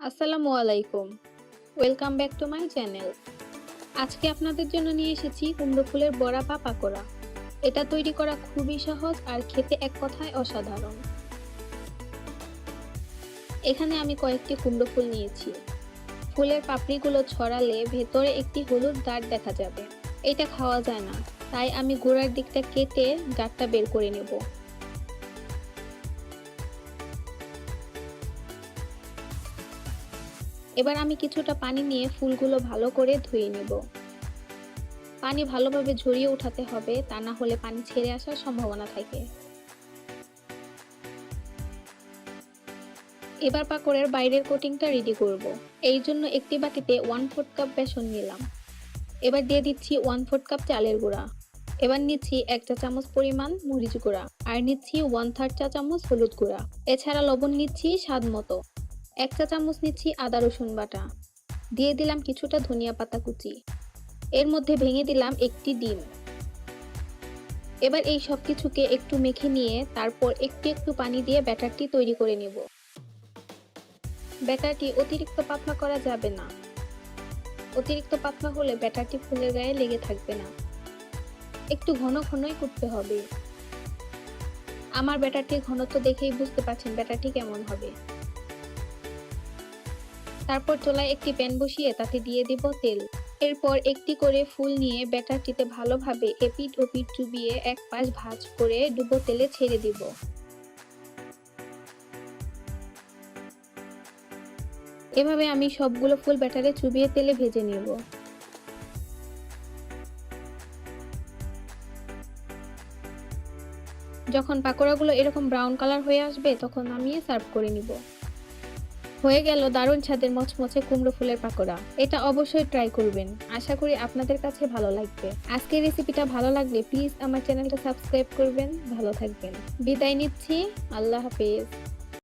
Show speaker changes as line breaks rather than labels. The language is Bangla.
আসসালামু আলাইকুম। Welcome back to my channel. আজকে আপনাদের জন্য নিয়ে এসেছি কুমড়ো ফুলের বড়া বা পাকোড়া। এটা তৈরি করা খুবই সহজ আর খেতে এক কথায় অসাধারণ। এখানে আমি কয়েকটি কুমড়ো ফুল নিয়েছি। ফুলের পাপড়িগুলো ছড়ালে ভেতরে একটি হলুদ দাগ দেখা যাবে। এটা খাওয়া যায় না, তাই আমি গোড়ার দিকটা কেটে দাগটা বের করে নেব। এবার আমি কিছুটা পানি নিয়ে ফুলগুলো ভালো করে ধুয়ে নেব। পানি ভালোভাবে ঝরিয়ে উঠাতে হবে, তা না হলে পানি ছেড়ে আসার সম্ভাবনা থাকে। এবার পাকোড়ার বাইরের কোটিংটা রেডি করব। এই জন্য একটি বাটিতে 1/4 কাপ বেসন নিলাম। এবার দিয়ে দিচ্ছি 1/4 কাপ চালের গুঁড়া। এবার নিচ্ছি 1 চা চামচ পরিমাণ মরিচ গুঁড়া আর নিচ্ছি 1/3 চা চামচ হলুদ গুঁড়া। এছাড়া লবণ নিচ্ছি স্বাদ মতো। 1 চা চামচ নিচ্ছি আদা রসুন বাটা। দিয়ে দিলাম কিছুটা ধনিয়া পাতা কুচি। এর মধ্যে ভেঙে দিলাম একটি ডিম। এবার এই সবকিছুকে একটু মেখে নিয়ে তারপর একটু একটু পানি দিয়ে ব্যাটারটি তৈরি করে নেব। ব্যাটারটি অতিরিক্ত পাতলা করা যাবে না। অতিরিক্ত পাতলা হলে ব্যাটারটি ফুলের গায়ে লেগে থাকবে না। একটু ঘন ঘনই করতে হবে। আমার ব্যাটারটির ঘনত্ব দেখেই বুঝতে পারছেন ব্যাটারটি কেমন হবে। তারপর চুলায় একটি প্যান বসিয়ে তাতে দিয়ে দিব তেল। এরপর একটি করে ফুল নিয়ে ব্যাটারটিতে ভালোভাবে এপিঠ ওপিঠ চুবিয়ে এক পাশ ভাঁজ করে ডুবো তেলে ছেড়ে দিব। এভাবে আমি সবগুলো ফুল ব্যাটারে চুবিয়ে তেলে ভেজে নেব। যখন পাকোড়াগুলো এরকম ব্রাউন কালার হয়ে আসবে তখন নামিয়ে সার্ভ করে নিব। হয়ে গেল দারুণ স্বাদের মচমচে কুমড়ো ফুলের পাকোড়া। এটা অবশ্যই ট্রাই করবেন। আশা করি আপনাদের কাছে ভালো লাগবে। আজকের রেসিপিটা ভালো লাগলে প্লিজ আমার চ্যানেলটা সাবস্ক্রাইব করবেন। ভালো থাকবেন। বিদায় নিচ্ছি। আল্লাহ হাফেজ।